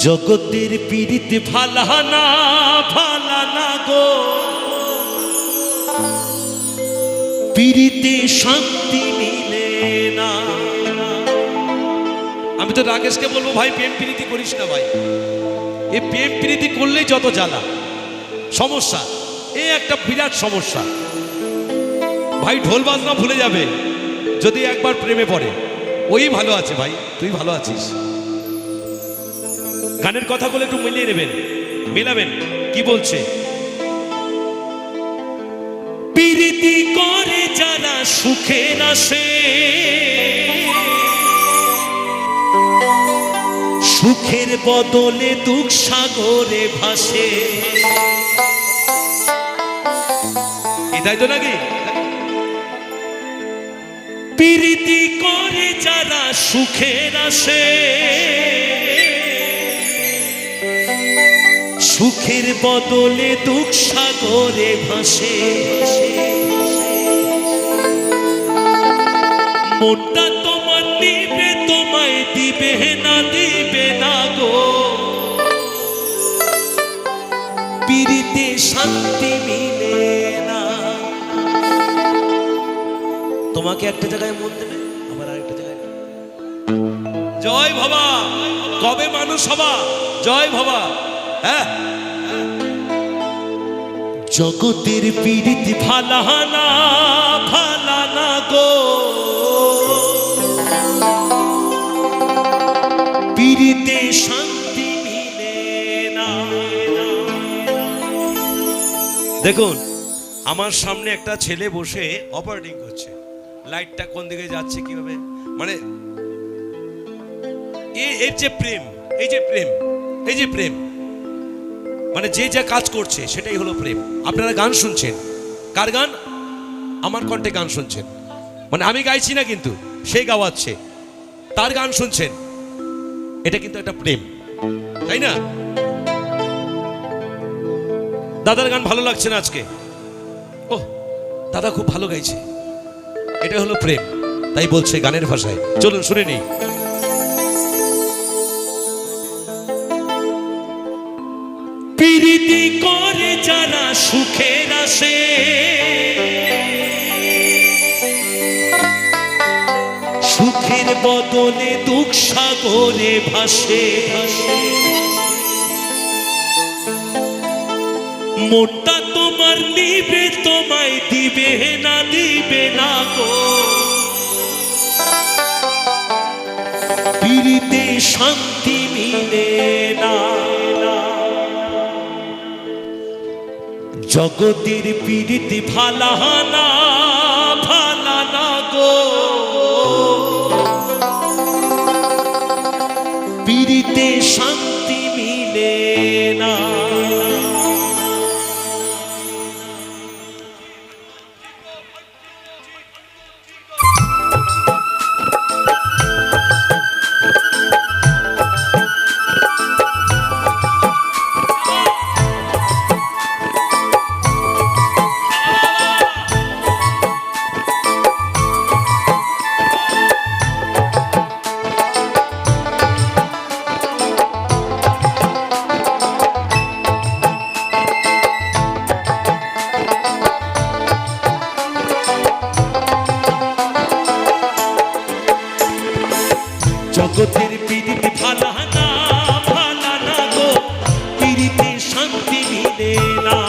জগতের পীড়িতে ভালানা ভালানা গো, পীড়িতে শান্তি মিলে না। আমি তো রাকেশকে বলবো ভাই প্রেম প্রীতি করিস না ভাই, এই প্রেম প্রীতি করলেই যত জ্বালা সমস্যা, এই একটা বিরাট সমস্যা ভাই। ঢোল বাজনা ভুলে যাবে যদি একবার প্রেমে পড়ে, ওই ভালো আছে ভাই, তুই ভালো আছিস। গানের কথাগুলো একটু মিলিয়ে নেবেন, মেলাবেন কি বলছে। প্রীতি করে যারা সুখে আসে, সুখের বদলে দুঃখ সাগরে ভাসে। এটাই তো নাকি? প্রীতি করে যারা সুখের আসে, সুখের বদলে দুঃখ সাগরে ভাসে। মনটা তোমার দিবে, তোমায় দিবে না দিবে না গো, পীড়িতে শান্তি মিলে না। তোমাকে একটা জায়গায় মন দেবে, আবার আরেকটা জায়গায়। জয় বাবা, কবে মানুষ হবা? জয় বাবা। হ্যাঁ, জগতের পীড়িত ভালানা ভালানা গো, পীড়িতে শান্তি মিলে না। দেখুন আমার সামনে একটা ছেলে বসে অপারেটিং করছে, লাইটটা কোন দিকে যাচ্ছে কিভাবে, মানে এর যে প্রেম, এই যে প্রেম, এই যে প্রেম, মানে যে যা কাজ করছে সেটাই হলো প্রেম। আপনারা গান শুনছেন, কার গান? আমার কণ্ঠে গান শুনছেন, মানে আমি গাইছি না কিন্তু সে গাওয়াচ্ছে, তার গান শুনছেন, এটা কিন্তু একটা প্রেম, তাই না? দাদার গান ভালো লাগছে না আজকে, ও দাদা খুব ভালো গাইছে, এটা হলো প্রেম, তাই বলছে গানের ভাষায়। চলুন শুনে নিই। প্রীতি করে যারা সুখের আসে, সুখের বদলে দুঃখ সাগরে ভাসে। মনটা তোমার নিবে, তোমায় দিবে না দিবে না গো, পীড়িতে শান্তি মিলে না। জগতের পীড়িতি ভালানা ভালানা গো, পীড়িতে শান্তি মিলে না। জগতের পীড়িত ভালানা ভালানা গো, পীড়িতে শান্তি মিলে না।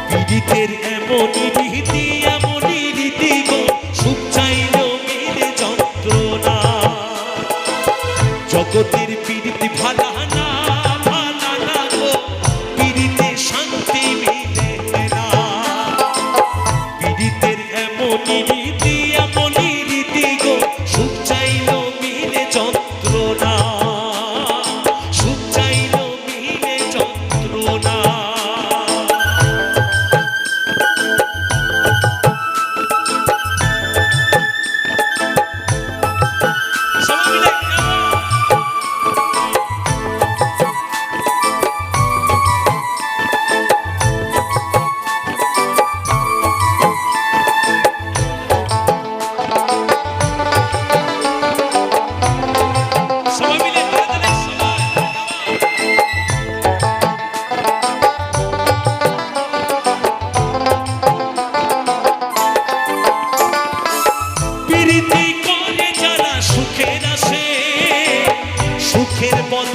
পীড়িতের এমনই রীতি, এমনই রীতি গো, সুখ চাইলেও মিলে যন্ত্রণা। জগতের পীড়িত ভালানা ভালানা গো, পীড়িতে শান্তি মিলে না। পীড়িতের এমনই রীতি, এমনই রীতি গো, সুখ চাইলেও মিলে যন্ত্রণা, সুখ চাইলেও মিলে যন্ত্রণা।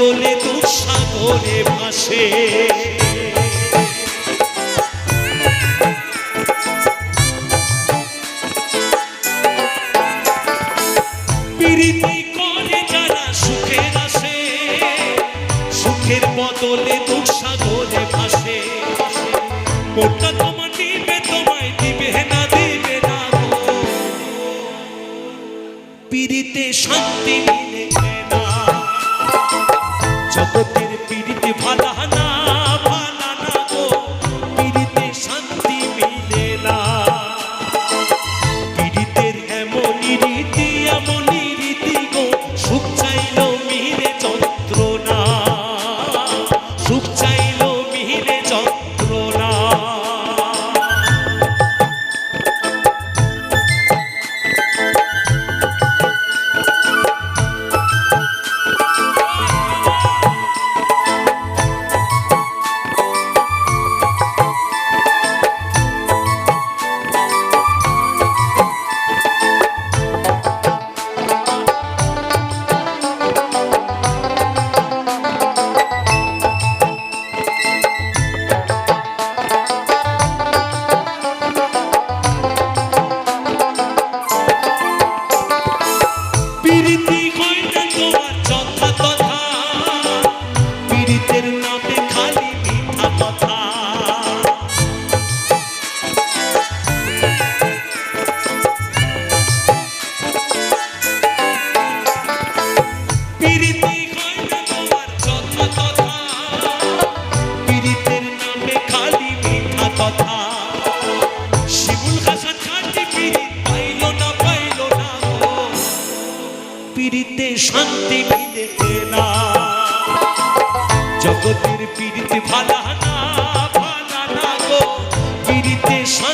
বদলে দুঃসাগরে ভাসে। প্রীতি করে যারা সুখের আসে, সুখের বদলে দুঃসাগরে ভাসে। মনটা তোমার দিবে, তোমায় দিবে না, দিবে না গো। প্রীতিতে শান্তি মিলে না, জগতের প্রীতি ভালা না, ভালা না গো। প্রীতিতে শান্তি মিলে না। প্রীতির এমনই রীতি, এমনই রীতি গো। সুখ চাইলো মিলে যন্ত্রণা, সুখ চাইলো মিলে যন্ত্রণা। প্রীতি হয় না তোমার যথা তথা, প্রীতির নামে খালি মিথ্যা কথা। প্রীতি হয় না তোমার যথা তথা, প্রীতির নামে খালি মিথ্যা কথা। শিমুল হাসান খাটি প্রীতি পাইলো না, পাইলো না গো। প্রীতিতে শান্তি মিলে না, জগতের প্রীতি ভালা না, ভালা না গো। প্রীতিতে শান্তি